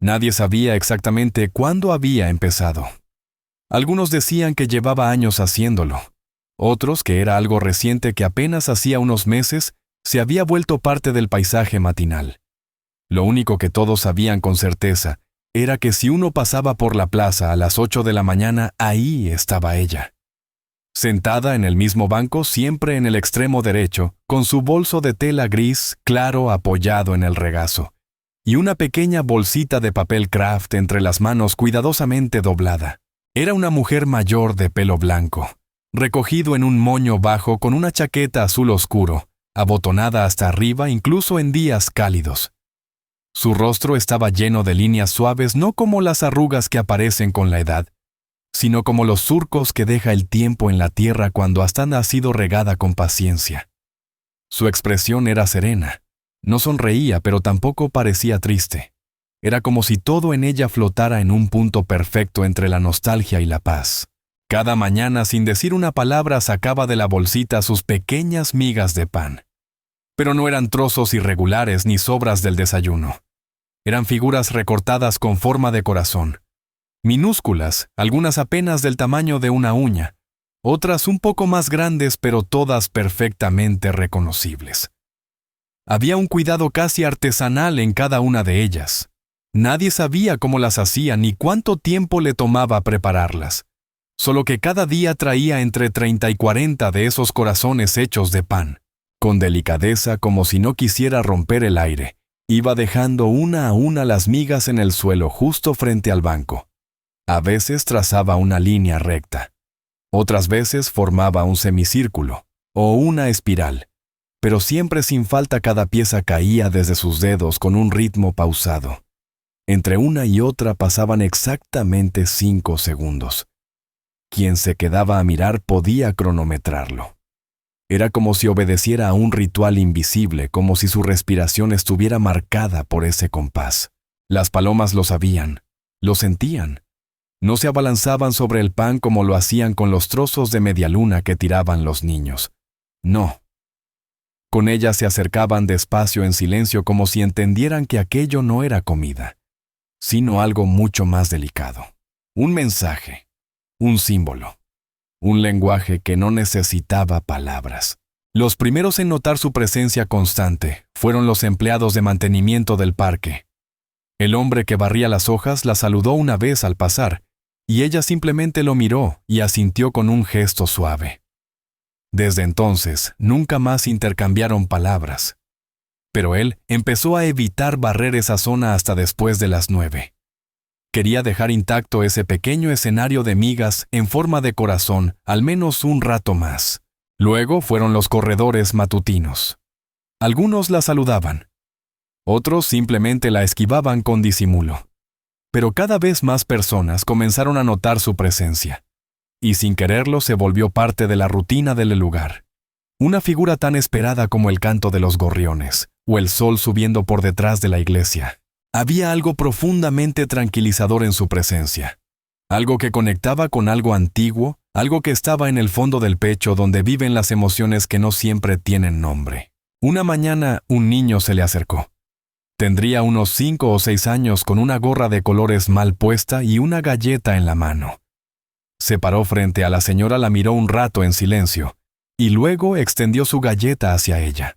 Nadie sabía exactamente cuándo había empezado. Algunos decían que llevaba años haciéndolo. Otros que era algo reciente que apenas hacía unos meses se había vuelto parte del paisaje matinal. Lo único que todos sabían con certeza era que si uno pasaba por la plaza a las 8 de la mañana, ahí estaba ella. Sentada en el mismo banco, siempre en el extremo derecho, con su bolso de tela gris claro apoyado en el regazo, y una pequeña bolsita de papel craft entre las manos cuidadosamente doblada. Era una mujer mayor de pelo blanco, recogido en un moño bajo con una chaqueta azul oscuro, abotonada hasta arriba incluso en días cálidos. Su rostro estaba lleno de líneas suaves, no como las arrugas que aparecen con la edad, sino como los surcos que deja el tiempo en la tierra cuando hasta ha sido regada con paciencia. Su expresión era serena. No sonreía, pero tampoco parecía triste. Era como si todo en ella flotara en un punto perfecto entre la nostalgia y la paz. Cada mañana, sin decir una palabra, sacaba de la bolsita sus pequeñas migas de pan. Pero no eran trozos irregulares ni sobras del desayuno. Eran figuras recortadas con forma de corazón. Minúsculas, algunas apenas del tamaño de una uña, otras un poco más grandes, pero todas perfectamente reconocibles. Había un cuidado casi artesanal en cada una de ellas. Nadie sabía cómo las hacía ni cuánto tiempo le tomaba prepararlas, solo que cada día traía entre 30 y 40 de esos corazones hechos de pan. Con delicadeza, como si no quisiera romper el aire, iba dejando una a una las migas en el suelo justo frente al banco. A veces trazaba una línea recta. Otras veces formaba un semicírculo o una espiral, pero siempre sin falta cada pieza caía desde sus dedos con un ritmo pausado. Entre una y otra pasaban exactamente 5 segundos. Quien se quedaba a mirar podía cronometrarlo. Era como si obedeciera a un ritual invisible, como si su respiración estuviera marcada por ese compás. Las palomas lo sabían, lo sentían. No se abalanzaban sobre el pan como lo hacían con los trozos de media luna que tiraban los niños. No. Con ella se acercaban despacio en silencio como si entendieran que aquello no era comida, sino algo mucho más delicado. Un mensaje, un símbolo, un lenguaje que no necesitaba palabras. Los primeros en notar su presencia constante fueron los empleados de mantenimiento del parque. El hombre que barría las hojas la saludó una vez al pasar, y ella simplemente lo miró y asintió con un gesto suave. Desde entonces, nunca más intercambiaron palabras. Pero él empezó a evitar barrer esa zona hasta después de las 9. Quería dejar intacto ese pequeño escenario de migas en forma de corazón al menos un rato más. Luego fueron los corredores matutinos. Algunos la saludaban. Otros simplemente la esquivaban con disimulo. Pero cada vez más personas comenzaron a notar su presencia, y sin quererlo se volvió parte de la rutina del lugar. Una figura tan esperada como el canto de los gorriones, o el sol subiendo por detrás de la iglesia. Había algo profundamente tranquilizador en su presencia, algo que conectaba con algo antiguo, algo que estaba en el fondo del pecho donde viven las emociones que no siempre tienen nombre. Una mañana un niño se le acercó. Tendría unos 5 o 6 años con una gorra de colores mal puesta y una galleta en la mano. Se paró frente a la señora, la miró un rato en silencio, y luego extendió su galleta hacia ella.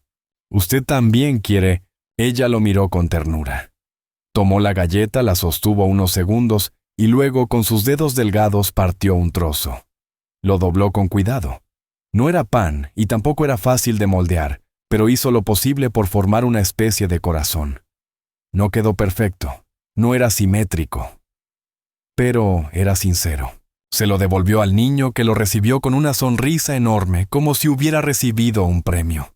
«¿Usted también quiere?» Ella lo miró con ternura. Tomó la galleta, la sostuvo unos segundos, y luego con sus dedos delgados partió un trozo. Lo dobló con cuidado. No era pan, y tampoco era fácil de moldear, pero hizo lo posible por formar una especie de corazón. No quedó perfecto, no era simétrico, pero era sincero. Se lo devolvió al niño, que lo recibió con una sonrisa enorme, como si hubiera recibido un premio.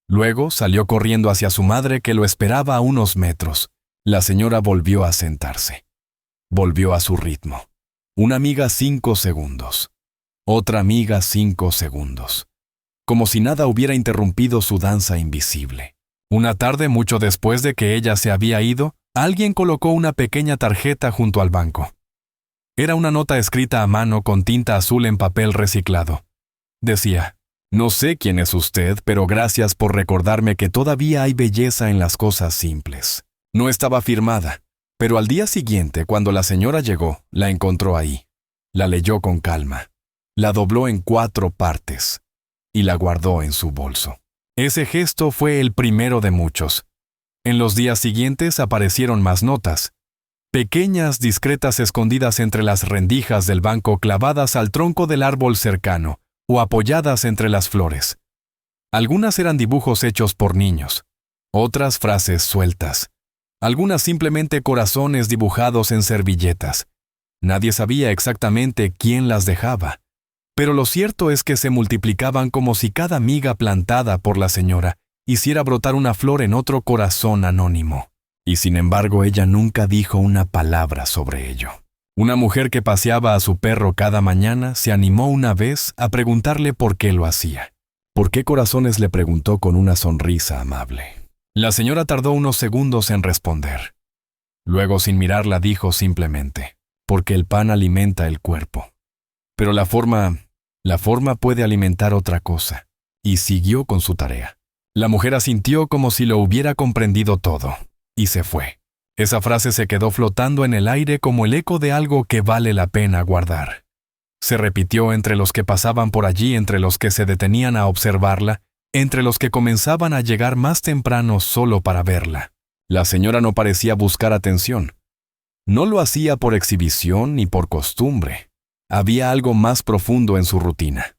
Luego salió corriendo hacia su madre, que lo esperaba a unos metros. La señora volvió a sentarse. Volvió a su ritmo. Una miga 5 segundos. Otra miga 5 segundos. Como si nada hubiera interrumpido su danza invisible. Una tarde, mucho después de que ella se había ido, alguien colocó una pequeña tarjeta junto al banco. Era una nota escrita a mano con tinta azul en papel reciclado. Decía: «No sé quién es usted, pero gracias por recordarme que todavía hay belleza en las cosas simples». No estaba firmada, Pero al día siguiente, cuando la señora llegó, la encontró ahí. La leyó con calma, la dobló en 4 partes y la guardó en su bolso. Ese gesto fue el primero de muchos. En los días siguientes aparecieron más notas, pequeñas, discretas, escondidas entre las rendijas del banco, clavadas al tronco del árbol cercano o apoyadas entre las flores. Algunas eran dibujos hechos por niños, otras frases sueltas, algunas simplemente corazones dibujados en servilletas. Nadie sabía exactamente quién las dejaba, pero lo cierto es que se multiplicaban como si cada miga plantada por la señora hiciera brotar una flor en otro corazón anónimo. Y sin embargo, ella nunca dijo una palabra sobre ello. Una mujer que paseaba a su perro cada mañana se animó una vez a preguntarle por qué lo hacía. ¿Por qué corazones?, le preguntó con una sonrisa amable. La señora tardó unos segundos en responder. Luego, sin mirarla, dijo simplemente: porque el pan alimenta el cuerpo. Pero la forma puede alimentar otra cosa. Y siguió con su tarea. La mujer asintió como si lo hubiera comprendido todo, y se fue. Esa frase se quedó flotando en el aire como el eco de algo que vale la pena guardar. Se repitió entre los que pasaban por allí, entre los que se detenían a observarla, entre los que comenzaban a llegar más temprano solo para verla. La señora no parecía buscar atención. No lo hacía por exhibición ni por costumbre. Había algo más profundo en su rutina.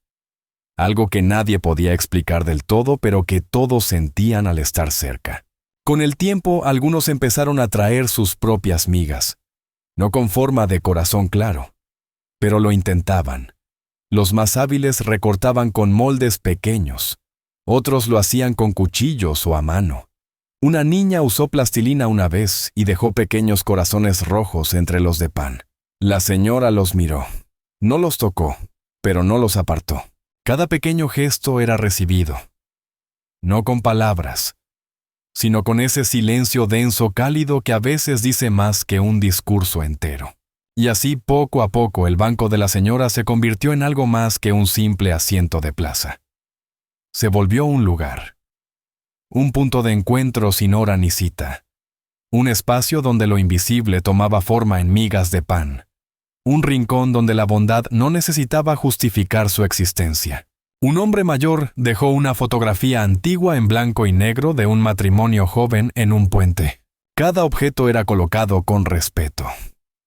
Algo que nadie podía explicar del todo, pero que todos sentían al estar cerca. Con el tiempo, algunos empezaron a traer sus propias migas, no con forma de corazón claro, pero lo intentaban. Los más hábiles recortaban con moldes pequeños, otros lo hacían con cuchillos o a mano. Una niña usó plastilina una vez y dejó pequeños corazones rojos entre los de pan. La señora los miró. No los tocó, pero no los apartó. Cada pequeño gesto era recibido, no con palabras, sino con ese silencio denso, cálido, que a veces dice más que un discurso entero. Y así, poco a poco, el banco de la señora se convirtió en algo más que un simple asiento de plaza. Se volvió un lugar, un punto de encuentro sin hora ni cita, un espacio donde lo invisible tomaba forma en migas de pan, un rincón donde la bondad no necesitaba justificar su existencia. Un hombre mayor dejó una fotografía antigua en blanco y negro de un matrimonio joven en un puente. Cada objeto era colocado con respeto.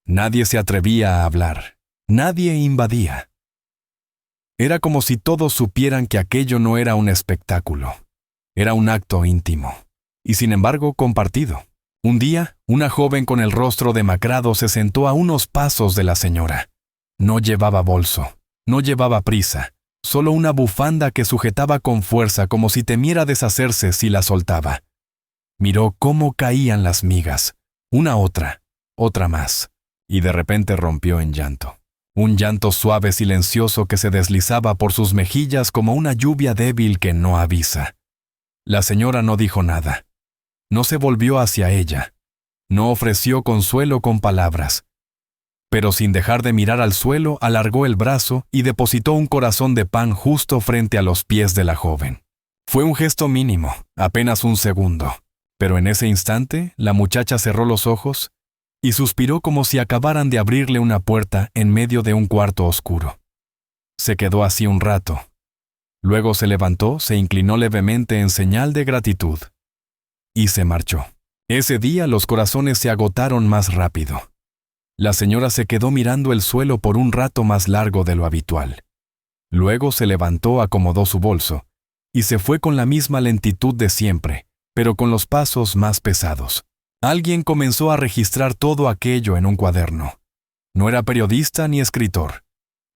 Nadie se atrevía a hablar. Nadie invadía. Era como si todos supieran que aquello no era un espectáculo. Era un acto íntimo. Y sin embargo, compartido. Un día, una joven con el rostro demacrado se sentó a unos pasos de la señora. No llevaba bolso, no llevaba prisa, solo una bufanda que sujetaba con fuerza como si temiera deshacerse si la soltaba. Miró cómo caían las migas, una otra más, y de repente rompió en llanto. Un llanto suave, silencioso, que se deslizaba por sus mejillas como una lluvia débil que no avisa. La señora no dijo nada. No se volvió hacia ella. No ofreció consuelo con palabras. Pero sin dejar de mirar al suelo, alargó el brazo y depositó un corazón de pan justo frente a los pies de la joven. Fue un gesto mínimo, apenas un segundo. Pero en ese instante, la muchacha cerró los ojos y suspiró como si acabaran de abrirle una puerta en medio de un cuarto oscuro. Se quedó así un rato. Luego se levantó, se inclinó levemente en señal de gratitud y se marchó. Ese día los corazones se agotaron más rápido. La señora se quedó mirando el suelo por un rato más largo de lo habitual. Luego se levantó, acomodó su bolso y se fue con la misma lentitud de siempre, pero con los pasos más pesados. Alguien comenzó a registrar todo aquello en un cuaderno. No era periodista ni escritor,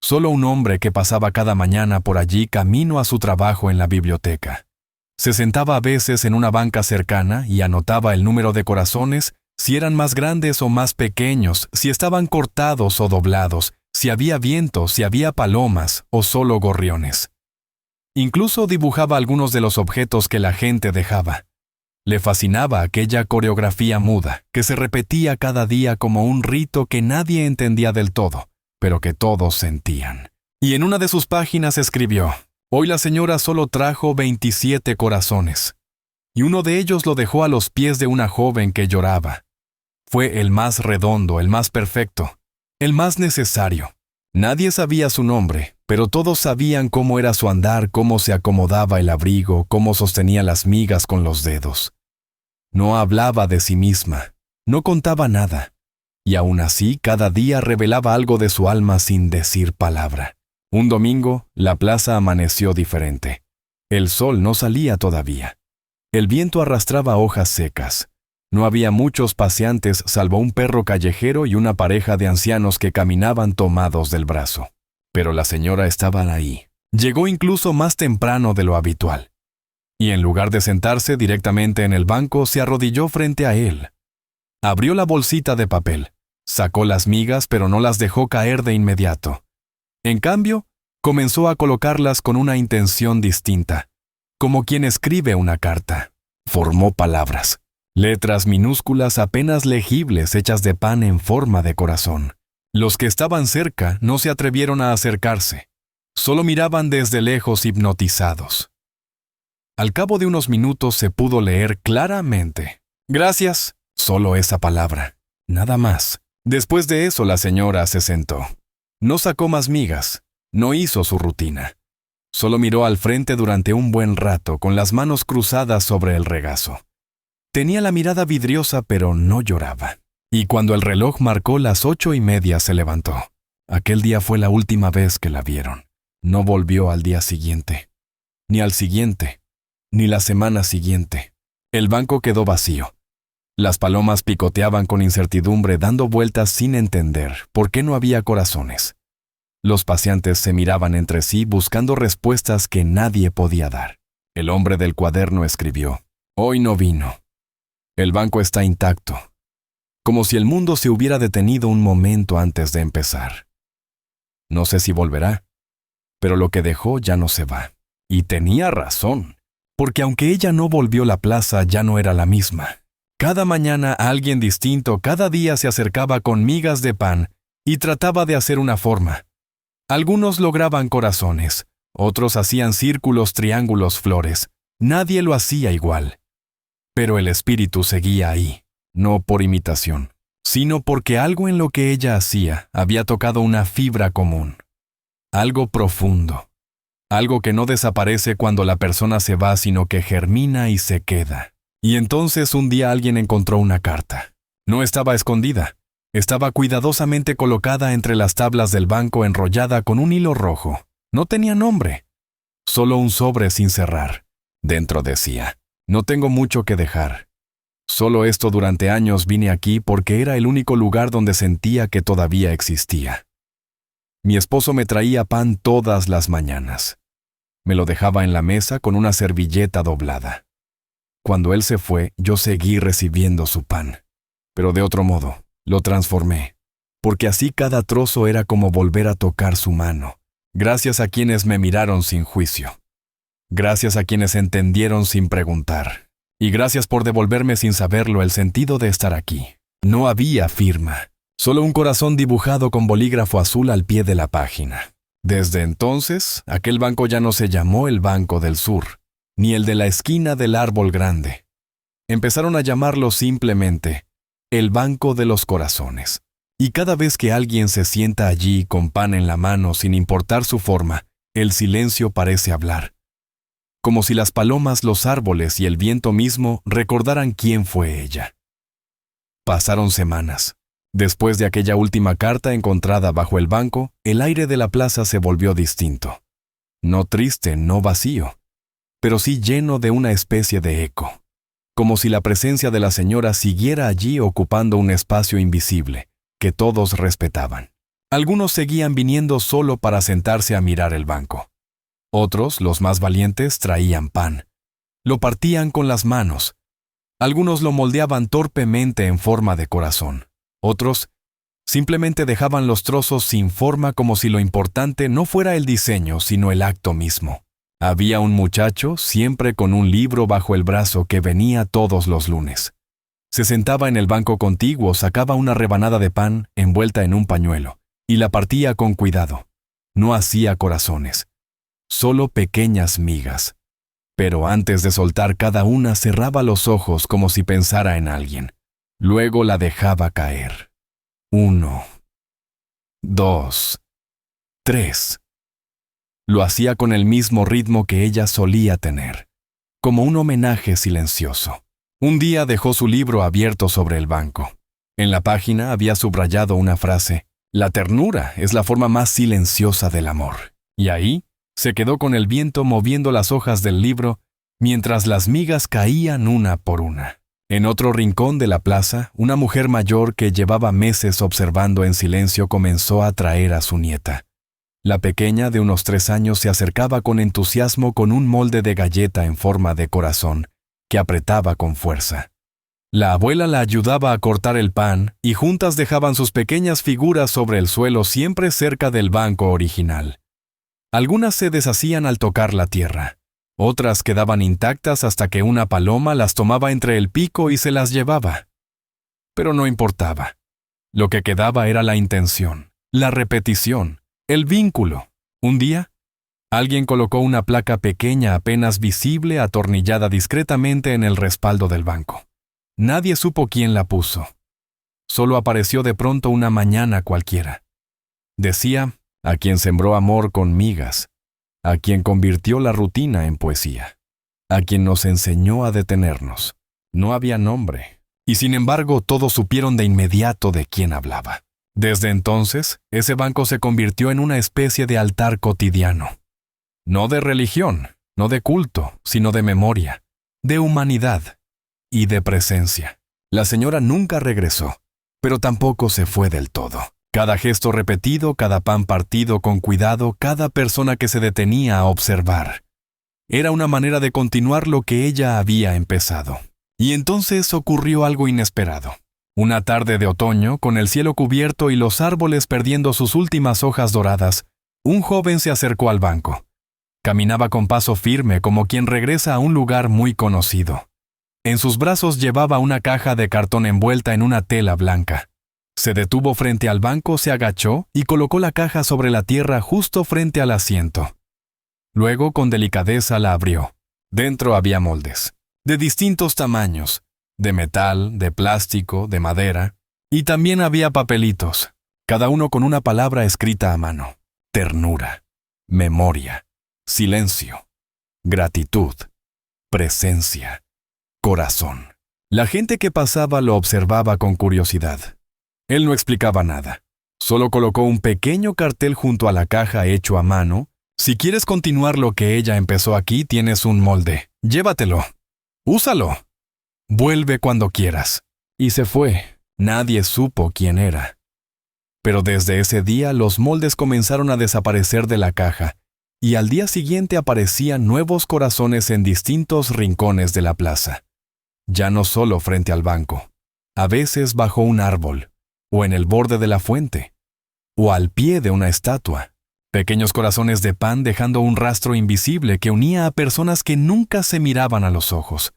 solo un hombre que pasaba cada mañana por allí camino a su trabajo en la biblioteca. Se sentaba a veces en una banca cercana y anotaba el número de corazones, si eran más grandes o más pequeños, si estaban cortados o doblados, si había viento, si había palomas o solo gorriones. Incluso dibujaba algunos de los objetos que la gente dejaba. Le fascinaba aquella coreografía muda, que se repetía cada día como un rito que nadie entendía del todo, pero que todos sentían. Y en una de sus páginas escribió: «Hoy la señora solo trajo 27 corazones, y uno de ellos lo dejó a los pies de una joven que lloraba. fue el más redondo, el más perfecto, el más necesario. Nadie sabía su nombre, pero todos sabían cómo era su andar, cómo se acomodaba el abrigo, cómo sostenía las migas con los dedos. No hablaba de sí misma, no contaba nada, y aún así cada día revelaba algo de su alma sin decir palabra. Un domingo, la plaza amaneció diferente. El sol no salía todavía. El viento arrastraba hojas secas. No había muchos paseantes salvo un perro callejero y una pareja de ancianos que caminaban tomados del brazo. Pero la señora estaba ahí. Llegó incluso más temprano de lo habitual. Y en lugar de sentarse directamente en el banco, se arrodilló frente a él. Abrió la bolsita de papel. Sacó las migas, pero no las dejó caer de inmediato. En cambio, comenzó a colocarlas con una intención distinta, como quien escribe una carta. Formó palabras, letras minúsculas apenas legibles hechas de pan en forma de corazón. Los que estaban cerca no se atrevieron a acercarse, solo miraban desde lejos hipnotizados. Al cabo de unos minutos se pudo leer claramente. Gracias, solo esa palabra, nada más. Después de eso la señora se sentó. No sacó más migas, no hizo su rutina. Solo miró al frente durante un buen rato con las manos cruzadas sobre el regazo. Tenía la mirada vidriosa pero no lloraba. Y cuando el reloj marcó las 8:30 se levantó. Aquel día fue la última vez que la vieron. No volvió al día siguiente, ni al siguiente, ni la semana siguiente. El banco quedó vacío. Las palomas picoteaban con incertidumbre dando vueltas sin entender por qué no había corazones. Los paseantes se miraban entre sí buscando respuestas que nadie podía dar. El hombre del cuaderno escribió: «Hoy no vino. El banco está intacto, como si el mundo se hubiera detenido un momento antes de empezar. No sé si volverá, pero lo que dejó ya no se va». Y tenía razón, porque aunque ella no volvió, la plaza ya no era la misma. Cada mañana alguien distinto cada día se acercaba con migas de pan y trataba de hacer una forma. Algunos lograban corazones, otros hacían círculos, triángulos, flores. Nadie lo hacía igual. Pero el espíritu seguía ahí, no por imitación, sino porque algo en lo que ella hacía había tocado una fibra común. Algo profundo. Algo que no desaparece cuando la persona se va, sino que germina y se queda. Y entonces un día alguien encontró una carta. No estaba escondida. Estaba cuidadosamente colocada entre las tablas del banco, enrollada con un hilo rojo. No tenía nombre. Solo un sobre sin cerrar. Dentro decía: «No tengo mucho que dejar. Solo esto durante años vine aquí porque era el único lugar donde sentía que todavía existía. Mi esposo me traía pan todas las mañanas. Me lo dejaba en la mesa con una servilleta doblada. Cuando él se fue, yo seguí recibiendo su pan. Pero de otro modo, lo transformé, porque así cada trozo era como volver a tocar su mano, gracias a quienes me miraron sin juicio. Gracias a quienes entendieron sin preguntar. Y gracias por devolverme sin saberlo el sentido de estar aquí. No había firma, solo un corazón dibujado con bolígrafo azul al pie de la página. Desde entonces, aquel banco ya no se llamó el Banco del Sur, ni el de la esquina del árbol grande. Empezaron a llamarlo simplemente el Banco de los Corazones. Y cada vez que alguien se sienta allí con pan en la mano sin importar su forma, el silencio parece hablar. Como si las palomas, los árboles y el viento mismo recordaran quién fue ella. Pasaron semanas. Después de aquella última carta encontrada bajo el banco, el aire de la plaza se volvió distinto. No triste, no vacío, pero sí lleno de una especie de eco, como si la presencia de la señora siguiera allí ocupando un espacio invisible, que todos respetaban. Algunos seguían viniendo solo para sentarse a mirar el banco. Otros, los más valientes, traían pan. Lo partían con las manos. Algunos lo moldeaban torpemente en forma de corazón. Otros simplemente dejaban los trozos sin forma, como si lo importante no fuera el diseño, sino el acto mismo. Había un muchacho, siempre con un libro bajo el brazo, que venía todos los lunes. Se sentaba en el banco contiguo, sacaba una rebanada de pan envuelta en un pañuelo y la partía con cuidado. No hacía corazones, solo pequeñas migas. Pero antes de soltar cada una cerraba los ojos como si pensara en alguien. Luego la dejaba caer. 1, 2, 3. Lo hacía con el mismo ritmo que ella solía tener, como un homenaje silencioso. Un día dejó su libro abierto sobre el banco. En la página había subrayado una frase: «La ternura es la forma más silenciosa del amor». Y ahí se quedó con el viento moviendo las hojas del libro mientras las migas caían una por una. En otro rincón de la plaza, una mujer mayor que llevaba meses observando en silencio comenzó a traer a su nieta. La pequeña de unos 3 años se acercaba con entusiasmo con un molde de galleta en forma de corazón, que apretaba con fuerza. La abuela la ayudaba a cortar el pan y juntas dejaban sus pequeñas figuras sobre el suelo siempre cerca del banco original. Algunas se deshacían al tocar la tierra. Otras quedaban intactas hasta que una paloma las tomaba entre el pico y se las llevaba. Pero no importaba. Lo que quedaba era la intención, la repetición, el vínculo. Un día, alguien colocó una placa pequeña apenas visible atornillada discretamente en el respaldo del banco. Nadie supo quién la puso. Solo apareció de pronto una mañana cualquiera. Decía: «A quien sembró amor con migas, a quien convirtió la rutina en poesía, a quien nos enseñó a detenernos». No había nombre, y sin embargo todos supieron de inmediato de quién hablaba. Desde entonces, ese banco se convirtió en una especie de altar cotidiano. No de religión, no de culto, sino de memoria, de humanidad y de presencia. La señora nunca regresó, pero tampoco se fue del todo. Cada gesto repetido, cada pan partido con cuidado, cada persona que se detenía a observar, era una manera de continuar lo que ella había empezado. Y entonces ocurrió algo inesperado. Una tarde de otoño, con el cielo cubierto y los árboles perdiendo sus últimas hojas doradas, un joven se acercó al banco. Caminaba con paso firme como quien regresa a un lugar muy conocido. En sus brazos llevaba una caja de cartón envuelta en una tela blanca. Se detuvo frente al banco, se agachó y colocó la caja sobre la tierra justo frente al asiento. Luego, con delicadeza, la abrió. Dentro había moldes, de distintos tamaños, de metal, de plástico, de madera, y también había papelitos, cada uno con una palabra escrita a mano: ternura, memoria, silencio, gratitud, presencia, corazón. La gente que pasaba lo observaba con curiosidad. Él no explicaba nada. Solo colocó un pequeño cartel junto a la caja hecho a mano: «Si quieres continuar lo que ella empezó aquí, tienes un molde. Llévatelo. Úsalo. Vuelve cuando quieras». Y se fue. Nadie supo quién era. Pero desde ese día los moldes comenzaron a desaparecer de la caja, y al día siguiente aparecían nuevos corazones en distintos rincones de la plaza. Ya no solo frente al banco, a veces bajo un árbol, o en el borde de la fuente, o al pie de una estatua. Pequeños corazones de pan dejando un rastro invisible que unía a personas que nunca se miraban a los ojos,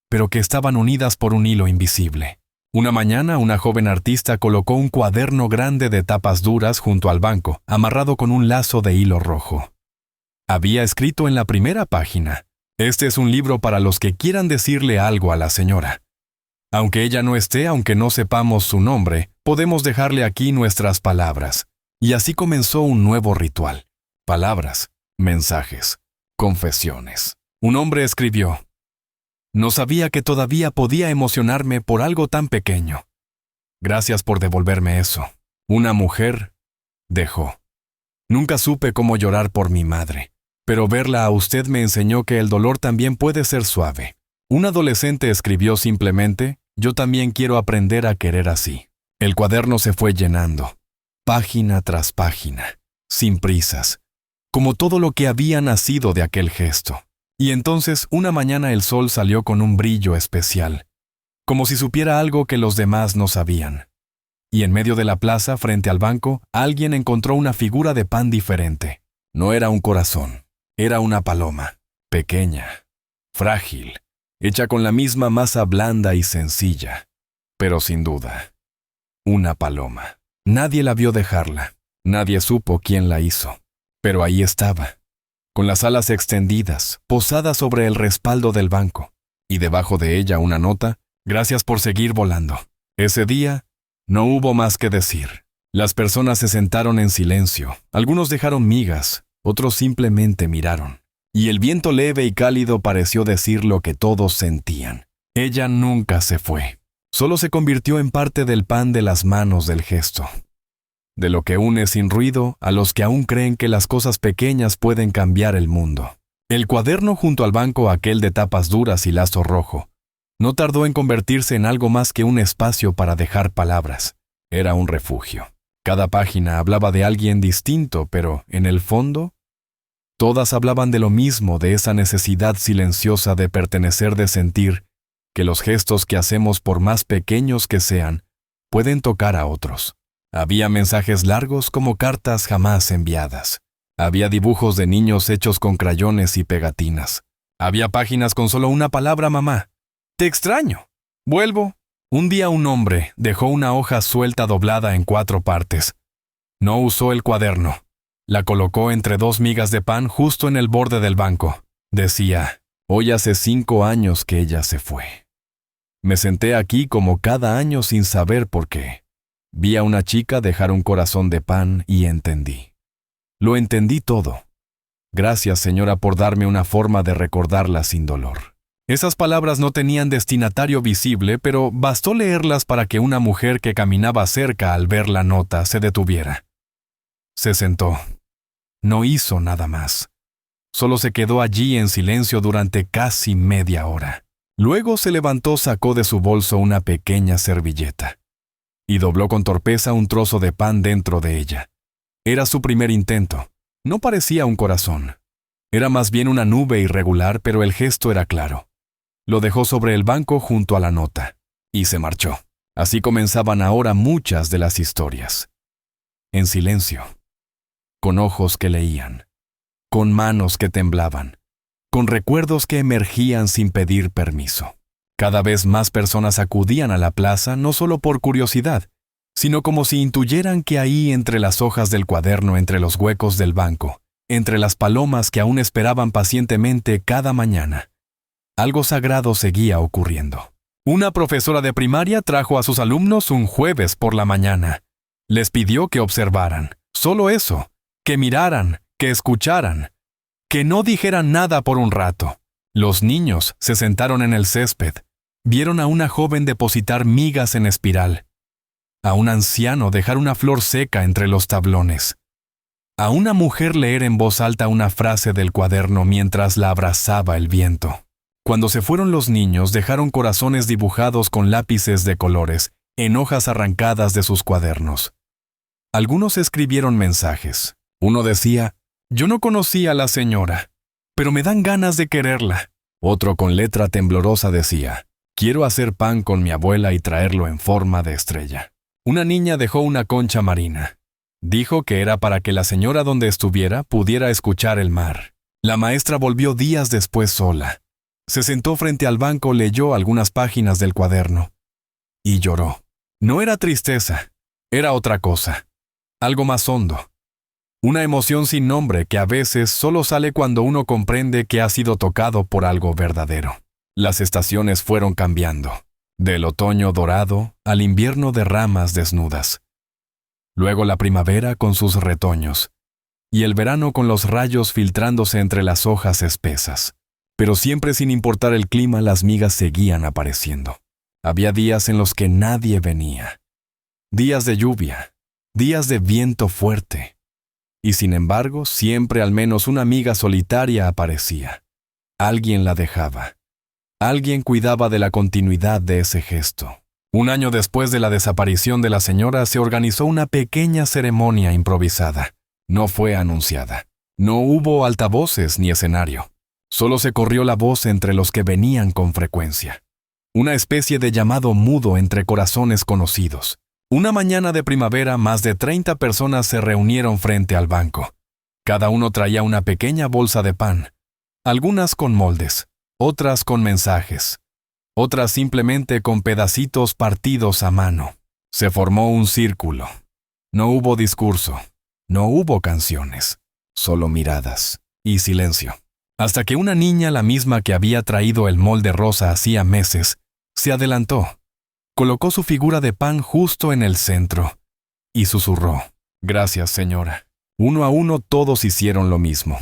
pero que estaban unidas por un hilo invisible. Una mañana, una joven artista colocó un cuaderno grande de tapas duras junto al banco, amarrado con un lazo de hilo rojo. Había escrito en la primera página: «Este es un libro para los que quieran decirle algo a la señora. Aunque ella no esté, aunque no sepamos su nombre, podemos dejarle aquí nuestras palabras». Y así comenzó un nuevo ritual. Palabras, mensajes, confesiones. Un hombre escribió: «No sabía que todavía podía emocionarme por algo tan pequeño. Gracias por devolverme eso». Una mujer dejó: «Nunca supe cómo llorar por mi madre, pero verla a usted me enseñó que el dolor también puede ser suave». Un adolescente escribió simplemente: «Yo también quiero aprender a querer así». El cuaderno se fue llenando, página tras página, sin prisas, como todo lo que había nacido de aquel gesto. Y entonces una mañana el sol salió con un brillo especial, como si supiera algo que los demás no sabían. Y en medio de la plaza, frente al banco, alguien encontró una figura de pan diferente. No era un corazón, era una paloma, pequeña, frágil, hecha con la misma masa blanda y sencilla, pero sin duda, una paloma. Nadie la vio dejarla, nadie supo quién la hizo, pero ahí estaba, con las alas extendidas, posada sobre el respaldo del banco, y debajo de ella una nota: «Gracias por seguir volando». Ese día, no hubo más que decir. Las personas se sentaron en silencio. Algunos dejaron migas, otros simplemente miraron. Y el viento leve y cálido pareció decir lo que todos sentían. Ella nunca se fue. Solo se convirtió en parte del pan de las manos del gesto. De lo que une sin ruido a los que aún creen que las cosas pequeñas pueden cambiar el mundo. El cuaderno junto al banco, aquel de tapas duras y lazo rojo, no tardó en convertirse en algo más que un espacio para dejar palabras. Era un refugio. Cada página hablaba de alguien distinto, pero, en el fondo, todas hablaban de lo mismo, de esa necesidad silenciosa de pertenecer, de sentir que los gestos que hacemos, por más pequeños que sean, pueden tocar a otros. Había mensajes largos como cartas jamás enviadas. Había dibujos de niños hechos con crayones y pegatinas. Había páginas con solo una palabra: mamá. Te extraño. Vuelvo. Un día un hombre dejó una hoja suelta doblada en 4 partes. No usó el cuaderno. La colocó entre 2 migas de pan justo en el borde del banco. Decía: hoy hace 5 años que ella se fue. Me senté aquí como cada año sin saber por qué. Vi a una chica dejar un corazón de pan y entendí. Lo entendí todo. Gracias, señora, por darme una forma de recordarla sin dolor. Esas palabras no tenían destinatario visible, pero bastó leerlas para que una mujer que caminaba cerca al ver la nota se detuviera. Se sentó. No hizo nada más. Solo se quedó allí en silencio durante casi media hora. Luego se levantó, sacó de su bolso una pequeña servilleta y dobló con torpeza un trozo de pan dentro de ella. Era su primer intento. No parecía un corazón. Era más bien una nube irregular, pero el gesto era claro. Lo dejó sobre el banco junto a la nota y se marchó. Así comenzaban ahora muchas de las historias. En silencio, con ojos que leían, con manos que temblaban, con recuerdos que emergían sin pedir permiso. Cada vez más personas acudían a la plaza, no solo por curiosidad, sino como si intuyeran que ahí, entre las hojas del cuaderno, entre los huecos del banco, entre las palomas que aún esperaban pacientemente cada mañana, algo sagrado seguía ocurriendo. Una profesora de primaria trajo a sus alumnos un jueves por la mañana. Les pidió que observaran, solo eso, que miraran, que escucharan, que no dijeran nada por un rato. Los niños se sentaron en el césped. Vieron a una joven depositar migas en espiral, a un anciano dejar una flor seca entre los tablones, a una mujer leer en voz alta una frase del cuaderno mientras la abrazaba el viento. Cuando se fueron los niños, dejaron corazones dibujados con lápices de colores en hojas arrancadas de sus cuadernos. Algunos escribieron mensajes. Uno decía: yo no conocí a la señora, pero me dan ganas de quererla. Otro, con letra temblorosa, decía: quiero hacer pan con mi abuela y traerlo en forma de estrella. Una niña dejó una concha marina. Dijo que era para que la señora, donde estuviera, pudiera escuchar el mar. La maestra volvió días después sola. Se sentó frente al banco, leyó algunas páginas del cuaderno y lloró. No era tristeza, era otra cosa, algo más hondo. Una emoción sin nombre que a veces solo sale cuando uno comprende que ha sido tocado por algo verdadero. Las estaciones fueron cambiando, del otoño dorado al invierno de ramas desnudas. Luego la primavera con sus retoños, y el verano con los rayos filtrándose entre las hojas espesas. Pero siempre, sin importar el clima, las migas seguían apareciendo. Había días en los que nadie venía. Días de lluvia, días de viento fuerte. Y sin embargo, siempre al menos una miga solitaria aparecía. Alguien la dejaba. Alguien cuidaba de la continuidad de ese gesto. Un año después de la desaparición de la señora, se organizó una pequeña ceremonia improvisada. No fue anunciada. No hubo altavoces ni escenario. Solo se corrió la voz entre los que venían con frecuencia. Una especie de llamado mudo entre corazones conocidos. Una mañana de primavera, más de 30 personas se reunieron frente al banco. Cada uno traía una pequeña bolsa de pan, algunas con moldes, otras con mensajes, otras simplemente con pedacitos partidos a mano. Se formó un círculo. No hubo discurso, no hubo canciones, solo miradas y silencio. Hasta que una niña, la misma que había traído el molde rosa hacía meses, se adelantó. Colocó su figura de pan justo en el centro y susurró: «Gracias, señora». Uno a uno todos hicieron lo mismo.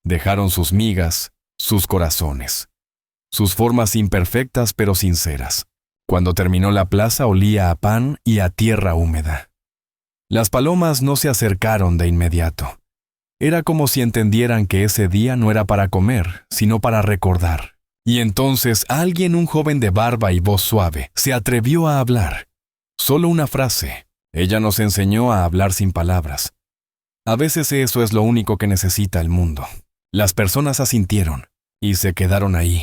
Dejaron sus migas, sus corazones, sus formas imperfectas pero sinceras. Cuando terminó la plaza olía a pan y a tierra húmeda. Las palomas no se acercaron de inmediato. Era como si entendieran que ese día no era para comer, sino para recordar. Y entonces alguien, un joven de barba y voz suave, se atrevió a hablar. Solo una frase. Ella nos enseñó a hablar sin palabras. A veces eso es lo único que necesita el mundo. Las personas asintieron y se quedaron ahí.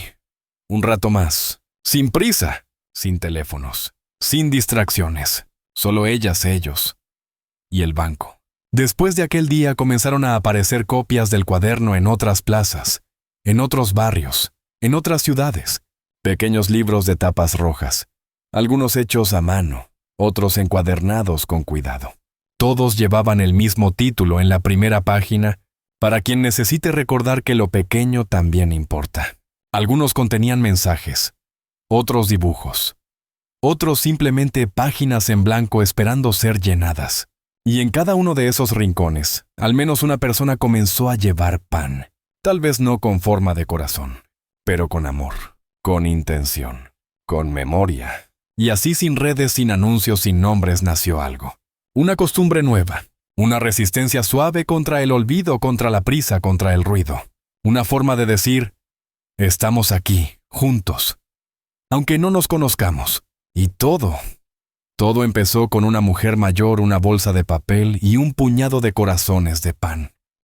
Un rato más. Sin prisa. Sin teléfonos. Sin distracciones. Solo ellas, ellos. Y el banco. Después de aquel día comenzaron a aparecer copias del cuaderno en otras plazas, en otros barrios, en otras ciudades. Pequeños libros de tapas rojas. Algunos hechos a mano, otros encuadernados con cuidado. Todos llevaban el mismo título en la primera página, para quien necesite recordar que lo pequeño también importa. Algunos contenían mensajes, otros dibujos, otros simplemente páginas en blanco esperando ser llenadas. Y en cada uno de esos rincones, al menos una persona comenzó a llevar pan. Tal vez no con forma de corazón, pero con amor, con intención, con memoria. Y así, sin redes, sin anuncios, sin nombres, nació algo. Una costumbre nueva, una resistencia suave contra el olvido, contra la prisa, contra el ruido. Una forma de decir: estamos aquí, juntos, aunque no nos conozcamos. Y todo empezó con una mujer mayor, una bolsa de papel y un puñado de corazones de pan.